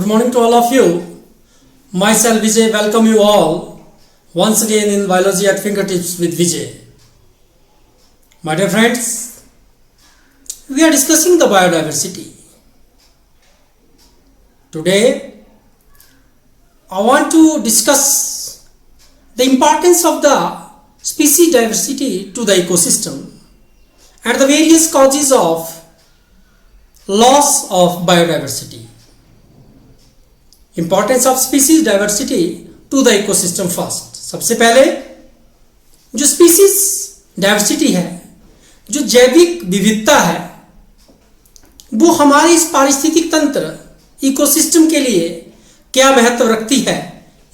Good morning to all of you. Myself Vijay, welcome you all once again in Biology at Fingertips with Vijay. My dear friends, we are discussing the biodiversity. Today, I want to discuss the importance of the species diversity to the ecosystem and the various causes of loss of biodiversity. Importance of species diversity to the ecosystem first. सबसे पहले जो species diversity है, जो जैविक विविधता है, वो हमारे इस पारिस्थितिक तंत्र इकोसिस्टम के लिए क्या महत्व रखती है,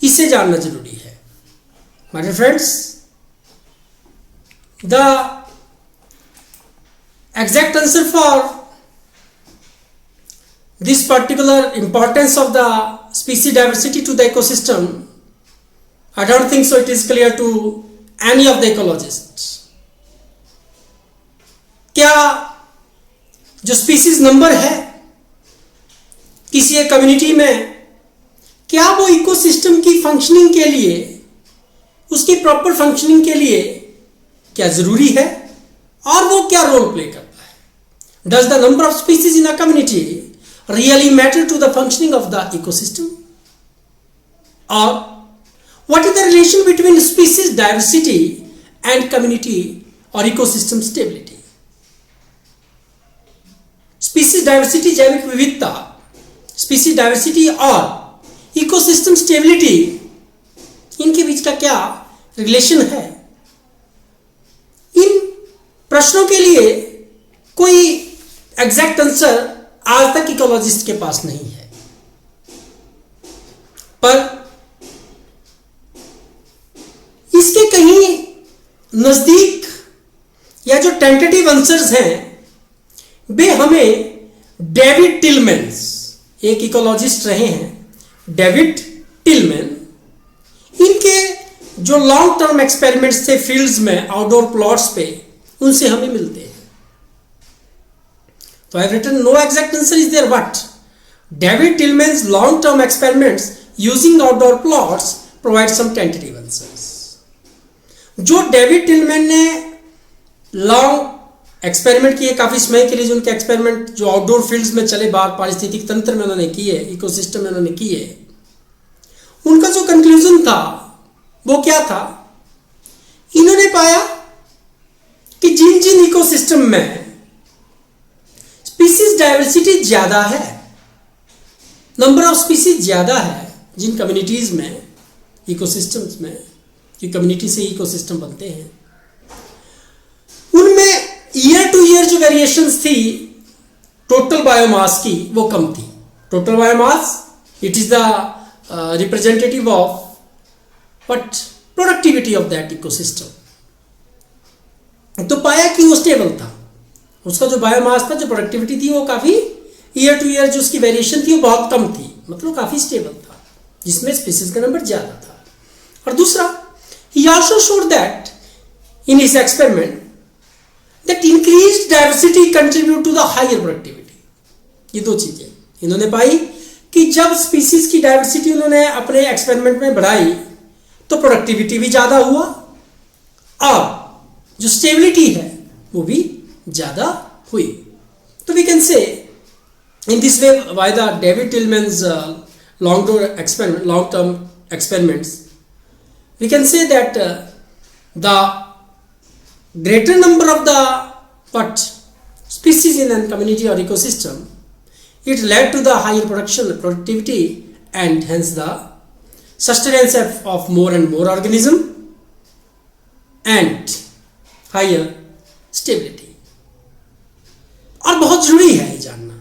इसे जानना जरूरी है. My dear friends, the exact answer for this particular importance of the species diversity to the ecosystem, I don't think so it is clear to any of the ecologists. क्या जो स्पीसीज नंबर है किसी एक community में, क्या वो ecosystem की functioning के लिए, उसकी प्रॉपर फंक्शनिंग के लिए क्या जरूरी है और वो क्या रोल प्ले करता है? Does the number of species in a community really matter to the functioning of the ecosystem? Or what is the relation between species diversity and community or ecosystem stability? Species diversity, जैविक विविधता, species diversity और ecosystem stability, इनके बीच का क्या relation है? इन प्रश्नों के लिए कोई एग्जैक्ट आंसर आज तक इकोलॉजिस्ट के पास नहीं है, पर इसके कहीं नजदीक या जो टेंटेटिव आंसर्स हैं वे हमें डेविड टिलमैन्स, एक इकोलॉजिस्ट रहे हैं डेविड टिलमैन, इनके जो लॉन्ग टर्म एक्सपेरिमेंट्स थे फील्ड्स में, आउटडोर प्लॉट्स पे, उनसे हमें मिलते हैं. So I have written no exact answer is there, but David Tillman's long-term experiments using outdoor plots provide some tentative answers. जो डेविड टिलमैन ने लॉन्ग एक्सपेरिमेंट किए काफी समय के लिए, जो उनके एक्सपेरिमेंट जो आउटडोर फील्ड्स में चले, बाहर पारिस्थितिक तंत्र में उन्होंने किए, इकोसिस्टम में उन्होंने किए, उनका जो कंक्लूजन था वो क्या था? इन्होंने पाया कि जिन जिन इकोसिस्टम में स्पीसीज डाइवर्सिटी ज्यादा है, नंबर ऑफ स्पीसीज ज्यादा है, जिन कम्युनिटीज में, इकोसिस्टम्स में, ये कम्युनिटी से इकोसिस्टम बनते हैं, उनमें ईयर टू ईयर जो वेरिएशंस थी टोटल बायोमास की, वो कम थी. Total biomass it is the representative of what productivity of that ecosystem. तो पाया कि वो स्टेबल था, उसका जो बायोमास था, जो प्रोडक्टिविटी थी, वो काफी ईयर टू ईयर जो उसकी वेरिएशन थी वो बहुत कम थी, मतलब काफी स्टेबल था, जिसमें स्पीसीज का नंबर ज्यादा था. और दूसरा, he also showed that in his experiment that increased diversity contribute to the higher productivity. ये दो चीजें इन्होंने पाई कि जब स्पीसीज की डाइवर्सिटी उन्होंने अपने एक्सपेरिमेंट में बढ़ाई तो प्रोडक्टिविटी भी ज्यादा हुआ और जो स्टेबिलिटी है वो भी ज्यादा हुई. तो we can say in this way by the David Tilman's long term experiments, we can say that the greater number of the what species in a community or ecosystem, it led to the higher productivity and hence the sustenance of more and more organism and higher stability. और बहुत जरूरी है ये जानना,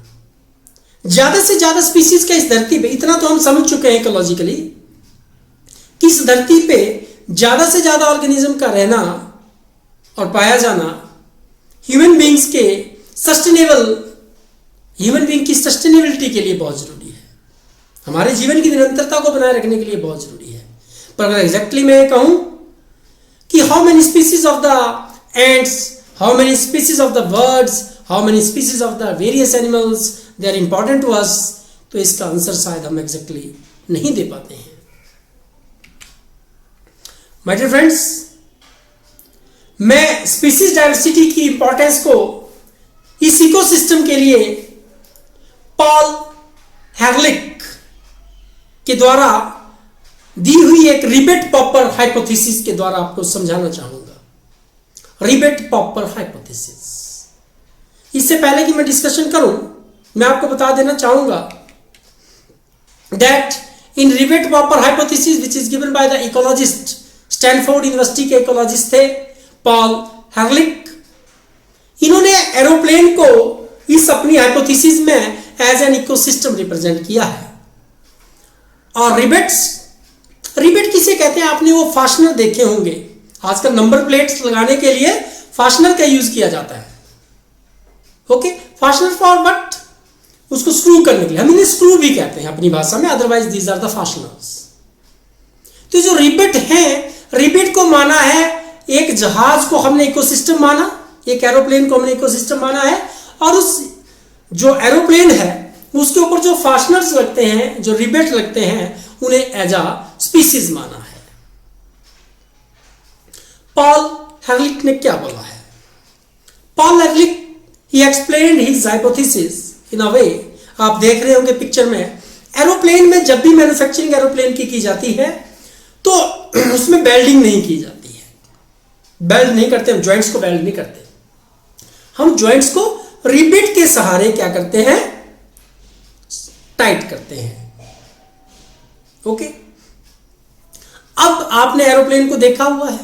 ज्यादा से ज्यादा species का इस धरती पे, इतना तो हम समझ चुके हैं इकोलॉजिकली कि इस धरती पे ज्यादा से ज्यादा ऑर्गेनिज्म का रहना और पाया जाना ह्यूमन बींग्स के ह्यूमन बींग की सस्टेनेबिलिटी के लिए बहुत जरूरी है, हमारे जीवन की निरंतरता को बनाए रखने के लिए बहुत जरूरी है. पर अगर एग्जैक्टली मैं कहूं कि how many species of the ants, how many species of the birds, how many species of the various animals, they are important to us. तो इसका आंसर शायद हम एग्जैक्टली नहीं दे पाते हैं। माय डियर फ्रेंड्स, मैं स्पीसीज डाइवर्सिटी की importance को इस इकोसिस्टम के लिए पॉल हैर्लिक के द्वारा दी हुई एक रिबेट पॉपर हाइपोथेसिस के द्वारा आपको समझाना चाहूंगा। Rivet popper hypothesis. इससे पहले कि मैं डिस्कशन करूं, मैं आपको बता देना चाहूंगा that in rivet popper hypothesis which is given by the ecologist, Stanford University के इकोलॉजिस्ट थे पॉल हैर्लिक, इन्होंने एरोप्लेन को इस अपनी हाइपोथेसिस में एज एन इकोसिस्टम रिप्रेजेंट किया है। और रिबेट किसे कहते हैं? आपने वो फास्टनर देखे होंगे, आजकल नंबर प्लेट्स लगाने के लिए फास्टनर का यूज किया जाता है। Okay, fastener for what? उसको स्क्रू करने के लिए, हम इन्हें स्क्रू भी कहते हैं अपनी भाषा में, otherwise these are the fasteners. तो जो रिबेट है, रिबेट को माना है एक जहाज को हमने इकोसिस्टम माना, एक एरोप्लेन को हमने इकोसिस्टम माना है, और उस जो एरोप्लेन है उसके ऊपर जो फास्टनर्स लगते हैं, जो रिबेट लगते हैं, उन्हें एज अ स्पीसीज माना है। पॉल हैर्लिक ने क्या बोला है? Paul Ehrlich he explained his hypothesis in a way, आप देख रहे होंगे पिक्चर में, एरोप्लेन में जब भी मैन्युफैक्चरिंग एरोप्लेन की जाती है तो उसमें बेल्डिंग नहीं की जाती है, बेल्ड नहीं करते हम, जॉइंट्स को बेल्ड नहीं करते हम, जॉइंट्स को रिबेट के सहारे क्या करते हैं? टाइट करते हैं। ओके, अब आपने एरोप्लेन को देखा हुआ है,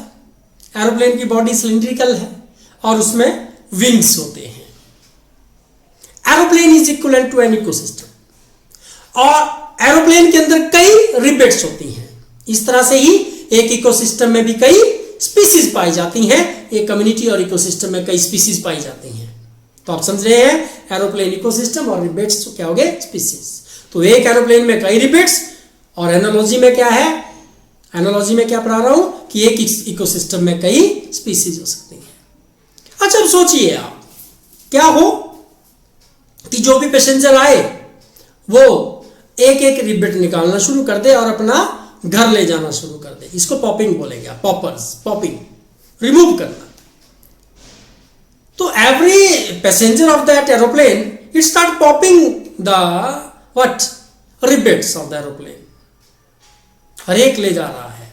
एरोप्लेन की बॉडी सिलिंड्रिकल है और उसमें विंग्स होते हैं। Aeroplane is equivalent to an ecosystem, और एरोप्लेन के अंदर कई रिबेट्स होती हैं। इस तरह से ही एक इकोसिस्टम में भी कई स्पीसीज पाई जाती हैं, एक कम्युनिटी और इकोसिस्टम में कई स्पीसीज पाई जाती हैं। तो आप समझ रहे हैं, एरोप्लेन इकोसिस्टम और रिबेट्स तो क्या हो गए? स्पीसीज। तो एक एरोप्लेन में कई रिबेट्स, और एनालॉजी में क्या है? एनालॉजी में क्या पढ़ा रहा हूं कि एक इकोसिस्टम में कई स्पीसीज हो सकती हैं। अच्छा, अब सोचिए आप, क्या हो कि जो भी पैसेंजर आए वो एक एक रिबेट निकालना शुरू कर दे और अपना घर ले जाना शुरू कर दे। इसको पॉपिंग बोलेंगे आप, पॉपर्स, पॉपिंग, रिमूव करना। तो every passenger of that aeroplane it start popping the what? Rivets of the aeroplane. हर एक ले जा रहा है।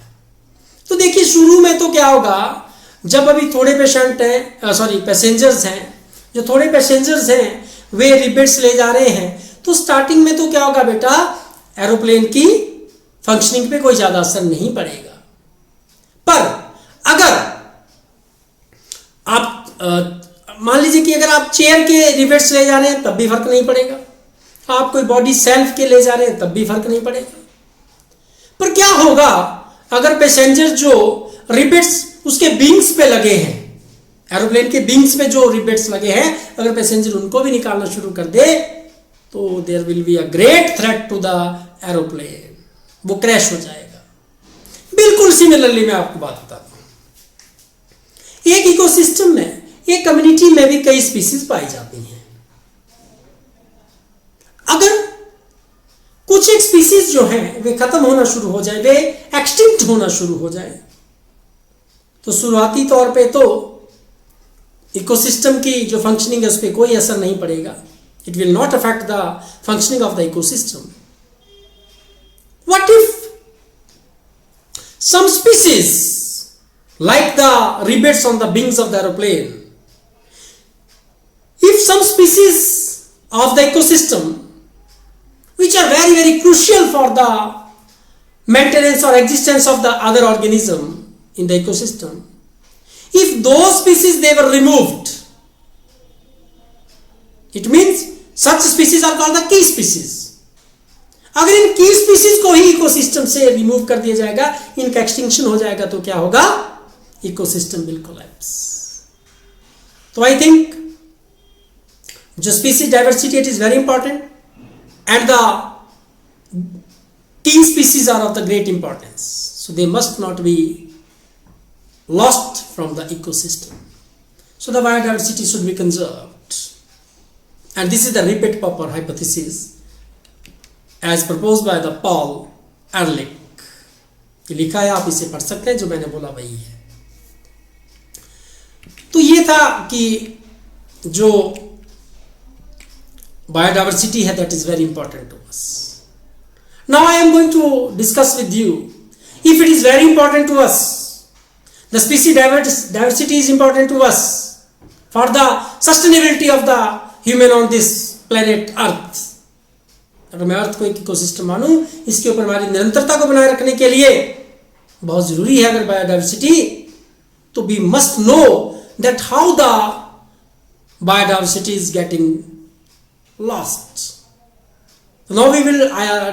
तो देखिए, शुरू में तो क्या होगा, जब अभी थोड़े पेशेंट हैं, सॉरी पैसेंजर्स हैं, जो थोड़े पैसेंजर्स हैं वे रिबेट्स ले जा रहे हैं, तो स्टार्टिंग में तो क्या होगा बेटा, एरोप्लेन की फंक्शनिंग पे कोई ज्यादा असर नहीं पड़ेगा। पर अगर आप मान लीजिए कि अगर आप चेयर के रिबेट्स ले जा रहे हैं तब भी फर्क नहीं पड़ेगा, आप कोई बॉडी सेल्फ के ले जा रहे हैं तब भी फर्क नहीं पड़ेगा। पर क्या होगा अगर पैसेंजर जो रिबेट्स उसके विंग्स पे लगे हैं, एरोप्लेन के विंग्स पे जो रिबेट्स लगे हैं, अगर पैसेंजर उनको भी निकालना शुरू कर दे तो there will be a great threat to the aeroplane, वो क्रैश हो जाएगा। बिल्कुल सिमिलरली मैं आपको बात बताता हूं, एक इकोसिस्टम में, एक कम्युनिटी में भी कई स्पीसीज पाई जाती हैं। अगर कुछ एक स्पीसीज जो हैं वे खत्म होना शुरू हो जाए, वे एक्सटिंक्ट होना शुरू हो जाए, तो शुरुआती तौर पे तो इकोसिस्टम की जो फंक्शनिंग है उस पर कोई असर नहीं पड़ेगा। It will not affect the functioning of the ecosystem. What if some species like the rivets on the wings of the aeroplane, if some species of the ecosystem which are very very crucial for the maintenance or existence of the other organism in the ecosystem, if those species they were removed, it means such species are called the key species. अगर इन की species को ही ecosystem से remove कर दिया जाएगा, इनका extinction हो जाएगा, तो क्या होगा? Ecosystem will collapse. तो आई थिंक जो species diversity it is very important and the key species are of the great importance, so they must not be lost from the ecosystem, so the biodiversity should be conserved, and this is the rivet popper hypothesis as propose by the Paul Ehrlich. ये लिखा है, आप इसे पढ़ सकते हैं, जो मैंने बोला वही है। तो ये था कि जो बायोडाइवर्सिटी है that is very important to us. Now I am going to discuss with you if it is very important to us, the species diversity is important to us for the sustainability of the human on this planet earth. अगर मैं अर्थ को एक ecosystem मानूं, इसके ऊपर हमारी निरंतरता को बनाए रखने के लिए बहुत जरूरी है अगर बायोडाइवर्सिटी, तो we must know that how the biodiversity is getting lost. Now we will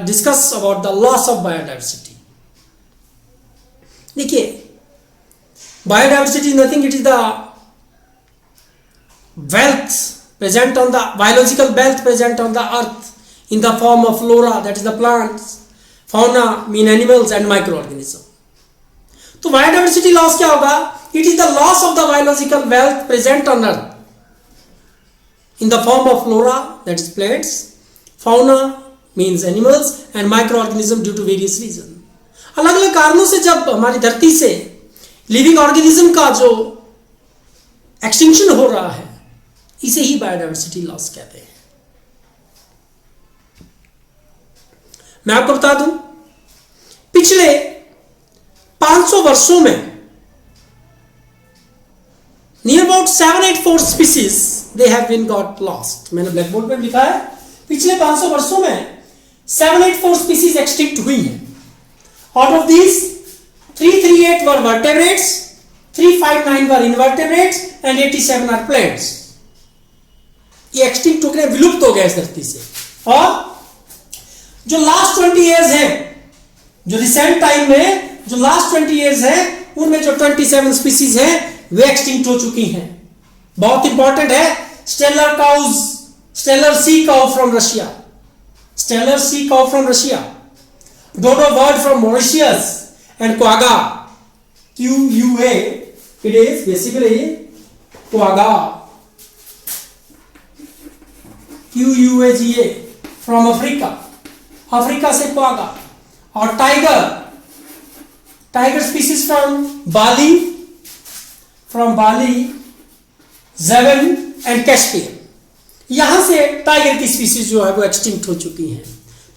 discuss about the loss of biodiversity. देखिए, biodiversity is nothing, it is the wealth present on the biological wealth present on the earth in the form of flora, that is the plants, fauna mean animals and microorganisms. तो biodiversity loss क्या होगा? It is the loss of the biological wealth present on earth in the form of flora, that is plants, fauna means animals and microorganism due to various reasons. अलग अलग कारणों से जब हमारी धरती से लिविंग ऑर्गेनिज्म का जो एक्सटिंक्शन हो रहा है, इसे ही बायोडाइवर्सिटी लॉस कहते हैं। मैं आपको बता दूं, पिछले 500 वर्षों में near about 784 species they have been got lost. मैंने ब्लैक बोर्ड पे लिखा है, पिछले 500 वर्षों में 784 स्पीसीज एक्सटिंक्ट हुई हैं। Out of this 338 were vertebrates, 359 were invertebrates and 87 are plants. ये एक्सटिंक्ट हो गए, विलुप्त हो गए इस धरती से। और जो लास्ट 20 ईयर्स है, जो रिसेंट टाइम में जो लास्ट 20 ईयर्स है, उनमें जो 27 स्पीसीज है वे एक्सटिंक्ट हो चुकी हैं। बहुत इंपॉर्टेंट है, Steller cows, Steller sea cow from Russia, Steller sea cow from Russia, dodo bird from Mauritius and quagga, QUA, it is basically quagga, QUAGA from Africa, Africa से क्वागा। और tiger, tiger species from Bali, Javan and Caspian, यहां से tiger की species जो है वो extinct हो चुकी हैं।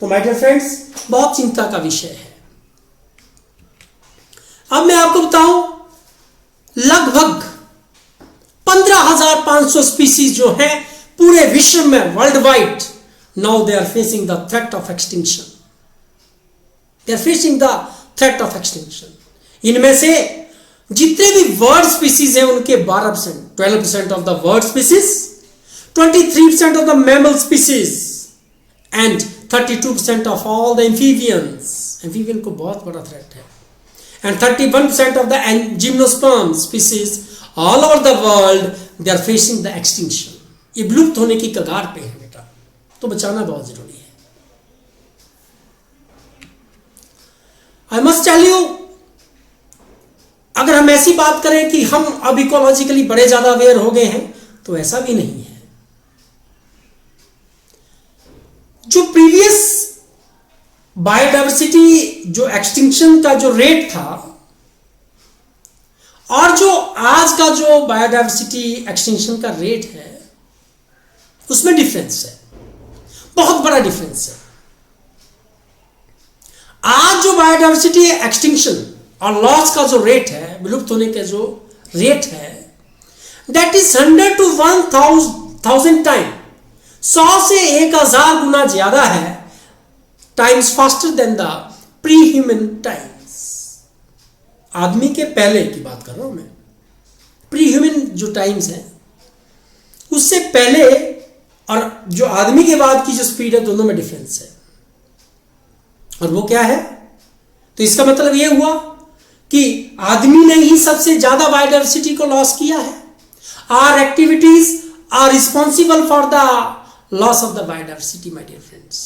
तो माय डियर फ्रेंड्स, बहुत चिंता का विषय है। अब मैं आपको बताऊं, लगभग 15,500 स्पीसीज जो है पूरे विश्व में, worldwide, now they are facing the threat of extinction. They are facing the threat of extinction. इनमें से जितने भी वर्ड स्पीसीज हैं उनके 12%, 12% of the word species, 23% of the mammal species and 32% of all the amphibians. Amphibian को बहुत बड़ा threat है। And 31% of the gymnosperm species all over the world, they are facing the extinction. ये विलुप्त होने की कगार पे है बेटा, तो बचाना बहुत जरूरी है। आई मस्ट टेल यू, अगर हम ऐसी बात करें कि हम अब इकोलॉजिकली बड़े ज्यादा अवेयर हो गए हैं, तो ऐसा भी नहीं है। जो प्रीवियस बायोडाइवर्सिटी जो एक्सटिंक्शन का जो रेट था और जो आज का जो बायोडाइवर्सिटी एक्सटिंक्शन का रेट है, उसमें डिफरेंस है, बहुत बड़ा डिफरेंस है। आज जो बायोडाइवर्सिटी एक्सटिंक्शन और लॉस का जो रेट है, विलुप्त होने का जो रेट है, दैट इज 100 to 1000 टाइम, 100 से 1000 गुना ज्यादा है, times faster than the pre human times. आदमी के पहले की बात कर रहा हूं मैं, प्री ह्यूमन जो टाइम्स है उससे पहले और जो आदमी के बाद की जो स्पीड है, दोनों में डिफरेंस है। और वो क्या है? तो इसका मतलब ये हुआ कि आदमी ने ही सबसे ज्यादा बायोडाइवर्सिटी को लॉस किया है। Our activities are responsible for the loss of the biodiversity, my dear friends.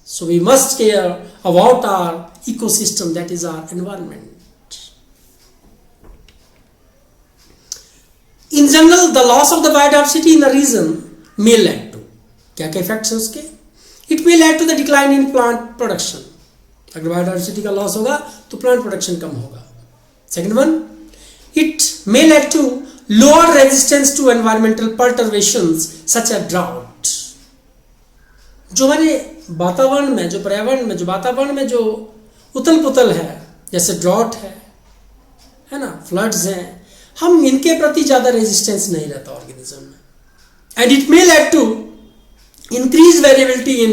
So we must care about our ecosystem, that is our environment. In general, the loss of the biodiversity in a region may lead to, क्या क्या effects है उसके? It will lead to the decline in plant production, अगर biodiversity का loss होगा तो plant production कम होगा। Second one, it may lead to lower resistance to environmental perturbations such as drought. जो हमारे वातावरण में, जो पर्यावरण में, जो वातावरण में जो उथल पुथल है, जैसे ड्रॉट है ना, फ्लड्स हैं, हम इनके प्रति ज्यादा रेजिस्टेंस नहीं रहता ऑर्गेनिज्म में। And it may lead to increased variability in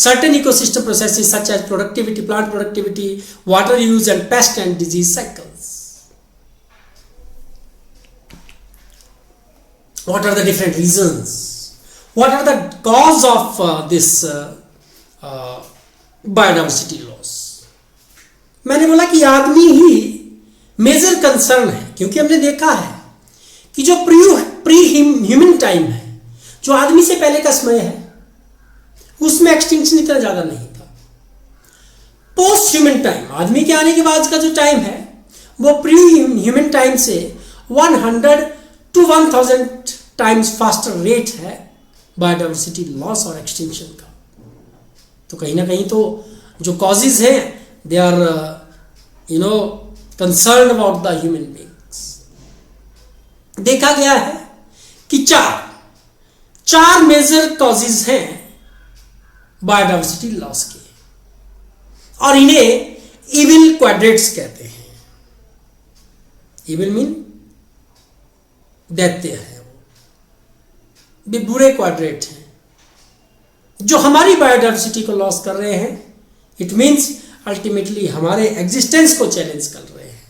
certain ecosystem processes such as productivity, plant productivity, water use and pest and disease cycles. What are the different reasons? What are the cause of this biodiversity loss? मैंने बोला कि आदमी ही major concern है, क्योंकि हमने देखा है कि जो प्री ह्यूमन टाइम है, जो आदमी से पहले का समय है, उसमें एक्सटिंक्शन इतना ज्यादा नहीं था। पोस्ट ह्यूमन टाइम, आदमी के आने के बाद का जो टाइम है, वो प्री ह्यूमन टाइम से 100 to 1000 टाइम्स फास्टर रेट है बायोडाइवर्सिटी लॉस और एक्सटिंक्शन का। तो कहीं ना कहीं तो जो कॉजेज हैं, they are concern about the human beings. देखा गया है कि चार मेजर कॉजेज हैं बायोडाइवर्सिटी लॉस के, और इन्हें इविल क्वाड्रेट्स कहते हैं। इविल मीन दैत्य है, वो बुरे क्वाड्रेट हैं जो हमारी बायोडाइवर्सिटी को लॉस कर रहे हैं। इट मीन्स अल्टीमेटली हमारे एग्जिस्टेंस को चैलेंज कर रहे हैं।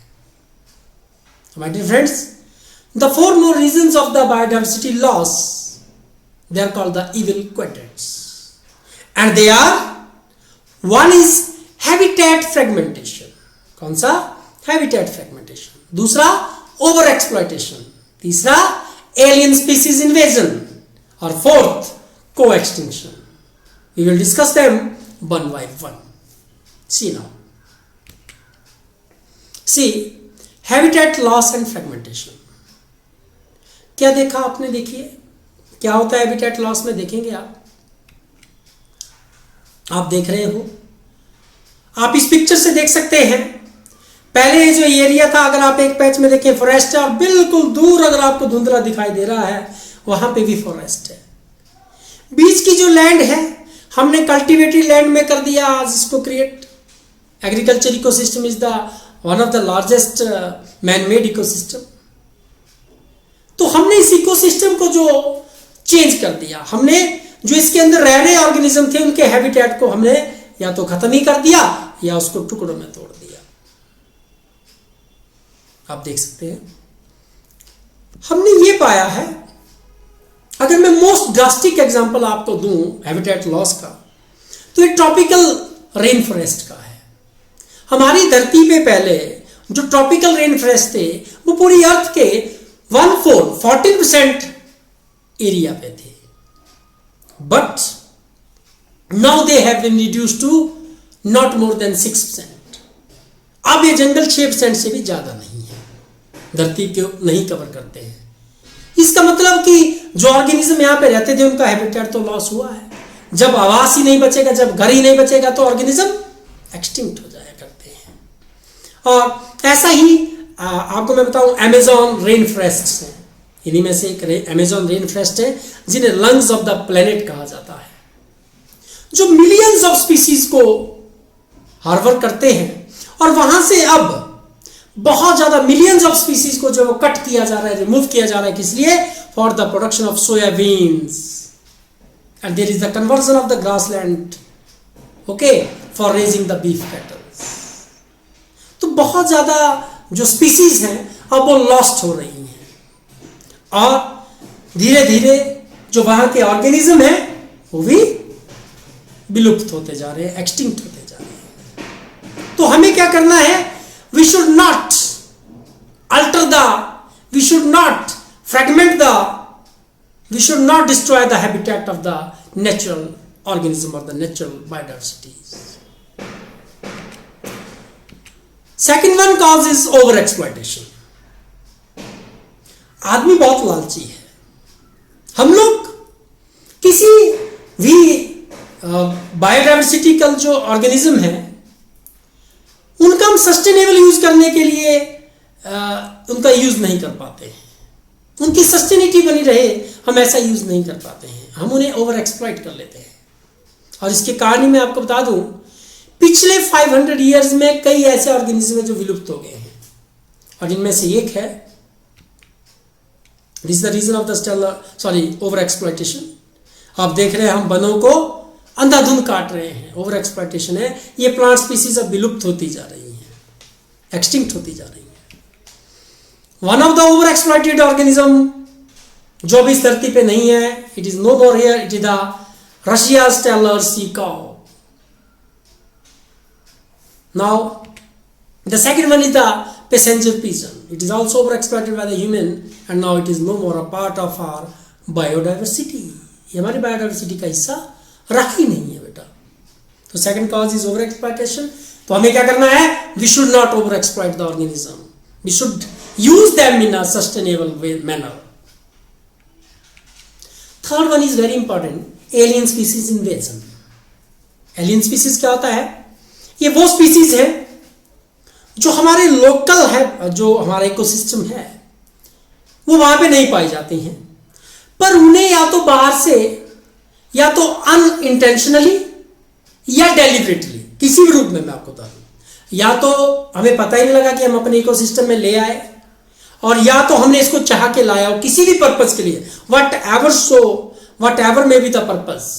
My dear friends, the 4 more reasons of the biodiversity loss, they are called the evil quadrants. And they are, one is habitat fragmentation. कौन सा? Habitat fragmentation. दूसरा over exploitation. तीसरा alien species invasion. और fourth co-extinction. We will discuss them one by one. See now. See, habitat loss and fragmentation. क्या देखा आपने? देखिए क्या होता है habitat loss में, देखेंगे आप देख रहे हो, आप इस पिक्चर से देख सकते हैं। पहले जो एरिया था, अगर आप एक पैच में देखें फॉरेस्ट है, और बिल्कुल दूर अगर आपको धुंधला दिखाई दे रहा है, वहां पे भी फॉरेस्ट है। बीच की जो लैंड है, हमने कल्टीवेटेड लैंड में कर दिया आज इसको create. Agriculture ecosystem is the one of the largest man made ecosystem. तो हमने इस इकोसिस्टम को जो चेंज कर दिया, हमने जो इसके अंदर रह रहे ऑर्गेनिज्म थे, उनके हैबिटेट को हमने या तो खत्म ही कर दिया या उसको टुकड़ों में तोड़ दिया। आप देख सकते हैं, हमने ये पाया है। अगर मैं मोस्ट ड्रास्टिक एग्जांपल आपको दूं हैबिटेट लॉस का, तो ये ट्रॉपिकल रेन फॉरेस्ट का है। हमारी धरती पे पहले जो ट्रॉपिकल रेन फॉरेस्ट थे, वो पूरी अर्थ के 14% एरिया पे थे, but now they have been reduced to not more than 6%. अब ये जंगल 6% से भी ज्यादा नहीं है, धरती को नहीं कवर करते हैं। इसका मतलब कि जो ऑर्गेनिज्म यहाँ पे रहते थे, उनका हैबिटेट तो लॉस हुआ है। जब आवास ही नहीं बचेगा, जब घर ही नहीं बचेगा, तो ऑर्गेनिज्म एक्सटिंक्ट हो जाया करते हैं। और ऐसा ही आपको मैं बताऊं, अमेजॉन रेन फॉरेस्ट है, इन्हीं में से एक अमेजॉन रेन फॉरेस्ट है, जिन्हें लंग्स ऑफ द प्लेनेट कहा जाता है, जो मिलियंस ऑफ स्पीसीज को हार्बर करते हैं। और वहां से अब बहुत ज्यादा मिलियंस ऑफ स्पीसीज को जो कट किया जा रहा है, रिमूव किया जा रहा है, किस लिए? For the production of soybeans, and there is the conversion of the grassland, okay, for raising the beef cattles. तो बहुत ज्यादा जो स्पीसीज हैं अब वो लॉस्ट हो रही हैं, और धीरे धीरे जो वहां के ऑर्गेनिज्म हैं वो भी विलुप्त होते जा रहे हैं, एक्सटिंक्ट होते जा रहे हैं। तो हमें क्या करना है? We should not alter the, we should not fragment the, we should not destroy the habitat of the natural organism और the natural biodiversity. Second one cause is over exploitation. आदमी बहुत लालची है। हम लोग किसी भी बायोडाइवर्सिटिकल जो ऑर्गेनिज्म है उनका हम सस्टेनेबल यूज करने के लिए उनका यूज नहीं कर पाते हैं, उनकी सस्टेनिटी बनी रहे हम ऐसा यूज नहीं कर पाते हैं, हम उन्हें ओवर एक्सप्लॉइट कर लेते हैं। और इसके कारण ही मैं आपको बता दूं, पिछले 500 ईयर्स में कई ऐसे ऑर्गेनिज्म हैं जो विलुप्त हो गए हैं, और इनमें से एक है, this is the reason of the over exploitation. आप देख रहे हैं हम वनों को अंधाधुंध काट रहे हैं, ओवर एक्सप्लॉइटेशन है। ये प्लांट स्पीसीज अब विलुप्त होती जा रही हैं, एक्सटिंक्ट होती जा रही हैं। One of the over exploited organism जो भी इस धरती पे नहीं है, it is no more here, it is the Russia Steller sea cow. Now, the second one is the passenger pigeon. It is also overexploited by the human, and now it is no more a part of our biodiversity. ये हमारी biodiversity का हिस्सा रहा ही नहीं है बेटा। तो second cause is over exploitation. तो हमें क्या करना है? We should not over exploit the organism, we should use them in a sustainable manner. Third one is very important, alien species invasion. Alien species क्या होता है? ये वो स्पीसीज है जो हमारे लोकल है, जो हमारा इकोसिस्टम है वो वहां पे नहीं पाई जाती हैं, पर उन्हें या तो बाहर से, या तो अनइंटेंशनली या डेलिबरेटली, किसी भी रूप में मैं आपको बता दूं, या तो हमें पता ही नहीं लगा कि हम अपने इकोसिस्टम में ले आए, और या तो हमने इसको चाह के लाया हो किसी भी पर्पज के लिए, whatever may be the purpose.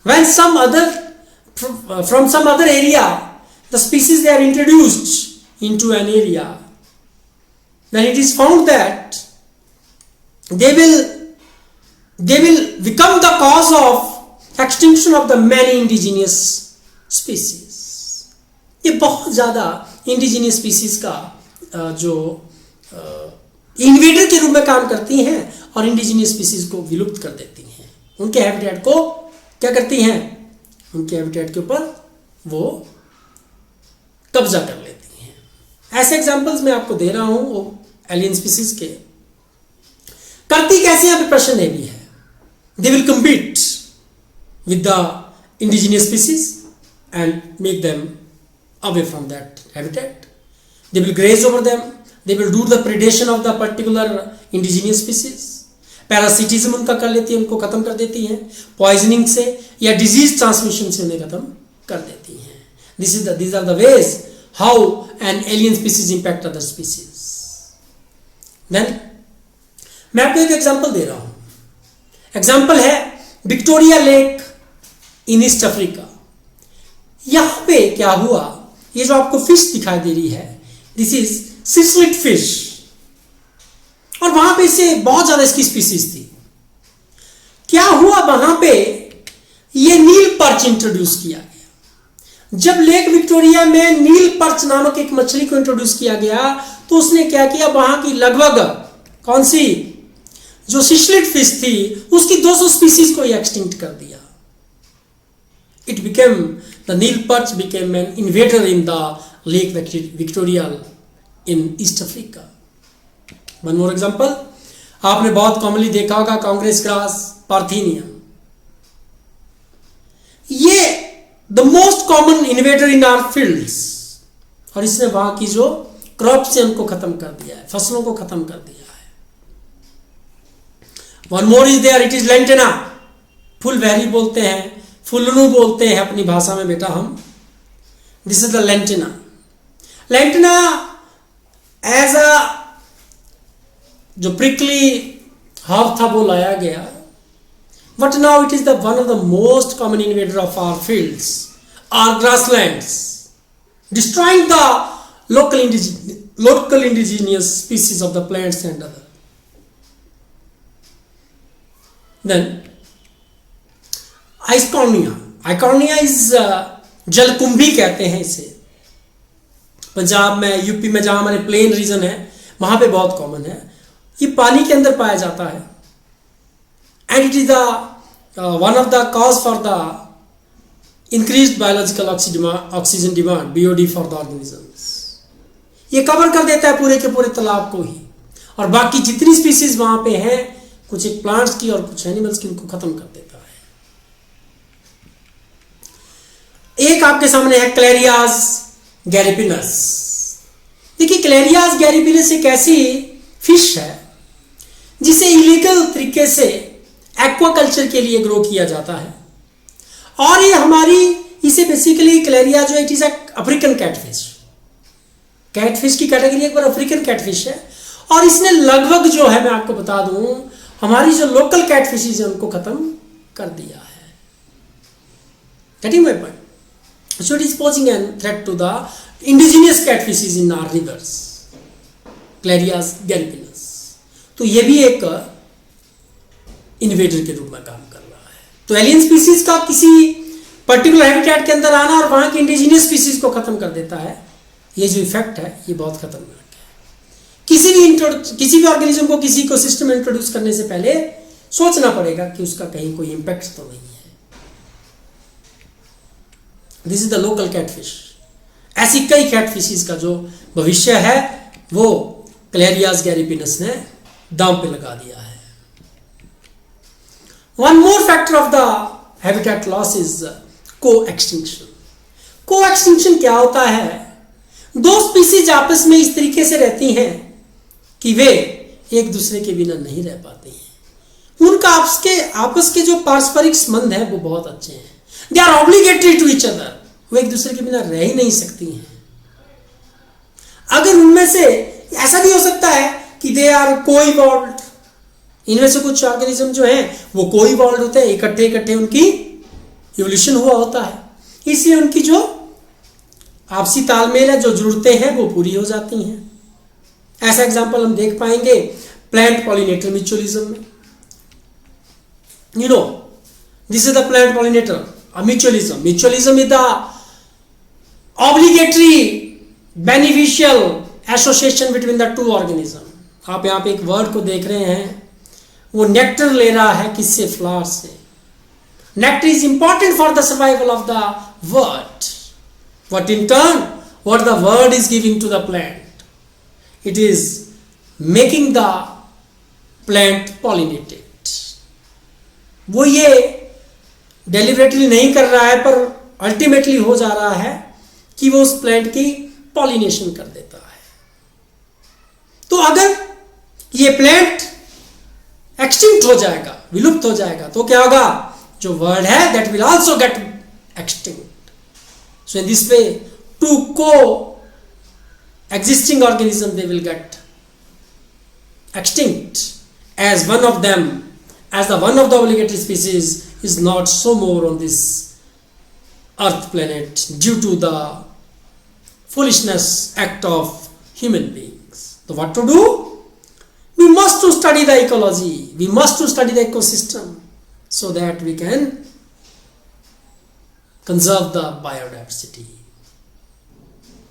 When some other from some other area, the species they are introduced into an area, then it is found that they will become the cause of extinction of the many indigenous species. ये बहुत ज़्यादा indigenous species का जो invader के रूप में काम करती हैं और indigenous species को विलुप्त कर देती हैं, उनके हैबिटेट को क्या करती हैं? उनके हैबिटेट के ऊपर वो कब्जा कर लेती हैं। ऐसे एग्जांपल्स मैं आपको दे रहा हूं वो एलियन स्पीसीज के। करती कैसे? यहाँ पे प्रश्न ये भी है। They will compete with the indigenous species and make them away from that habitat. They will graze over them, they will do the predation of the particular indigenous species. Parasitism उनका कर लेती है, उनको खत्म कर देती हैं, पॉइजनिंग से या डिजीज ट्रांसमिशन से उन्हें खत्म कर देती हैं। these are the ways how an alien species impact other species. Then मैं आपको एक एग्जांपल दे रहा हूं। एग्जांपल है Victoria lake in East Africa. यहां पे क्या हुआ, ये जो आपको फिश दिखाई दे रही है, दिस इज सिस्लिड फिश, और वहां पे इससे बहुत ज्यादा इसकी स्पीसीज थी। क्या हुआ वहां पे? ये नील पर्च इंट्रोड्यूस किया गया। जब लेक विक्टोरिया में नील पर्च नामक एक मछली को इंट्रोड्यूस किया गया तो उसने क्या किया, वहां की लगभग कौन सी जो सिस्लिड फिश थी उसकी 200 स्पीसीज को एक्सटिंक्ट कर दिया। It became the Nile perch became an invader in the Lake Victoria in East Africa. One more example, आपने बहुत कॉमनली देखा होगा कांग्रेस ग्रास पार्थेनियम। ये the most common invader in our fields, और इसने वहां की जो क्रॉप से उनको खत्म कर दिया है, फसलों को खत्म कर दिया है। One more is there, it is lantana. फुलबेरी बोलते हैं, फुल्लू बोलते हैं अपनी भाषा में बेटा हम। This is the lantana. Lantana as a जो प्रिकली हर्ब था वो लाया गया, but now it is the one of the most common invader of our fields, our grasslands, destroying the local indigenous species of the plants and other. Then Eichhornia is जलकुंभी कहते हैं इसे। पंजाब में, UP में जहां हमारे प्लेन रीजन है वहां पे बहुत कॉमन है। ये पानी के अंदर पाया जाता है, and it is the one of the cause for the increased biological oxygen demand, BOD for the organisms. ये कवर कर देता है पूरे के पूरे तालाब को ही, और बाकी जितनी स्पीसीज वहां पे हैं, कुछ एक प्लांट्स की और कुछ एनिमल्स की, उनको खत्म कर देता है। एक आपके सामने है क्लेरियास गैरिपिनस। देखिए क्लेरियास गैरिपिनस एक ऐसी फिश है जिसे इलीगल तरीके से एक्वाकल्चर के लिए ग्रो किया जाता है, और ये हमारी इसे बेसिकली क्लेरिया जो it is African catfish, catfish की कैटेगरी एक बार अफ्रीकन कैटफिश है, और इसने लगभग जो है मैं आपको बता दूं हमारी जो लोकल कैटफिशेज है उनको खत्म कर दिया है। Getting my point? So it is posing a threat to the indigenous catfishes in our rivers, Clarias gariepinus। तो ये भी एक इन्वेडर के रूप में काम कर रहा है। तो एलियन स्पीसीज का किसी पर्टिकुलर हैबिटेट के अंदर आना और वहां की इंडिजिनियस स्पीसीज को खत्म कर देता है, ये जो इफेक्ट है ये बहुत खतरनाक है। किसी भी ऑर्गेनिज्म को किसी इकोसिस्टम में इंट्रोड्यूस करने से पहले सोचना पड़ेगा कि उसका कहीं कोई इंपैक्ट तो नहीं है। This is the local catfish. ऐसी कई कैटफिशेस का जो भविष्य है वो क्लेरियास गैरिपिनस ने दांव पे लगा दिया है। One more factor of the habitat loss is को एक्सटिंक्शन। को एक्सटिंक्शन क्या होता है? दो स्पीसीज आपस में इस तरीके से रहती हैं कि वे एक दूसरे के बिना नहीं रह पाती हैं। उनका आपस के जो पारस्परिक संबंध है वो बहुत अच्छे हैं। They are obligatory to each other, वो एक दूसरे के बिना रह ही नहीं सकती हैं। अगर उनमें से ऐसा भी हो सकता है कि दे आर को-इवॉल्व्ड, इनमें से कुछ ऑर्गेनिज्म जो हैं वो को-इवॉल्व्ड होते हैं, इकट्ठे उनकी इवोल्यूशन हुआ होता है, इसलिए उनकी जो आपसी तालमेल है, जो जरूरतें हैं वो पूरी हो जाती हैं। ऐसा एग्जांपल हम देख पाएंगे प्लांट पॉलिनेटर म्यूचुअलिज्म में। This is the plant pollinator mutualism is the obligatory beneficial association between the two organism। आप यहां पे एक वर्ड को देख रहे हैं, वो नेक्टर ले रहा है किससे? फ्लावर से। Nectar is important for the survival of the word, what in turn what the word is giving to the plant, it is making the plant pollinated। वो ये डेलिबरेटली नहीं कर रहा है पर अल्टीमेटली हो जा रहा है कि वो उस प्लांट की पॉलिनेशन कर देता है। तो अगर ये प्लांट एक्सटिंक्ट हो जाएगा, विलुप्त हो जाएगा, तो क्या होगा? जो वर्ड है that will also get extinct. So in this way to को existing organism they will get extinct as one of them, as the one of the obligatory species is not so more on this earth planet due to the foolishness act of human beings. So what to do? We must to study the ecology, we must to study the ecosystem so that we can conserve the biodiversity।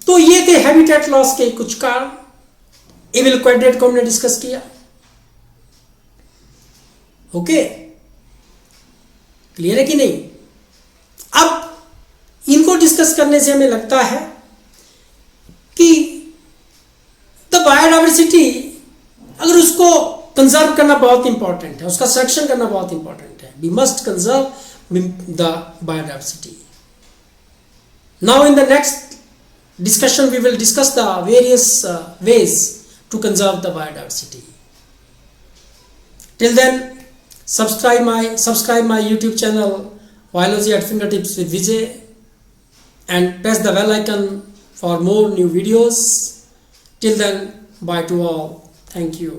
तो ये थे habitat loss के कुछ कारण। Evil quadrat को हमने discuss किया। Okay, clear है कि नहीं? अब इनको डिस्कस करने से हमें लगता है कि द बायोडाइवर्सिटी अगर उसको कंजर्व करना बहुत इंपॉर्टेंट है, उसका संरक्षण करना बहुत इंपॉर्टेंट है। We must conserve the biodiversity. Now in the next discussion we will discuss the various ways to conserve the biodiversity. Till then, subscribe my YouTube channel Biology at Fingertips with Vijay and press the bell icon for more new videos. Till then, bye to all. Thank you.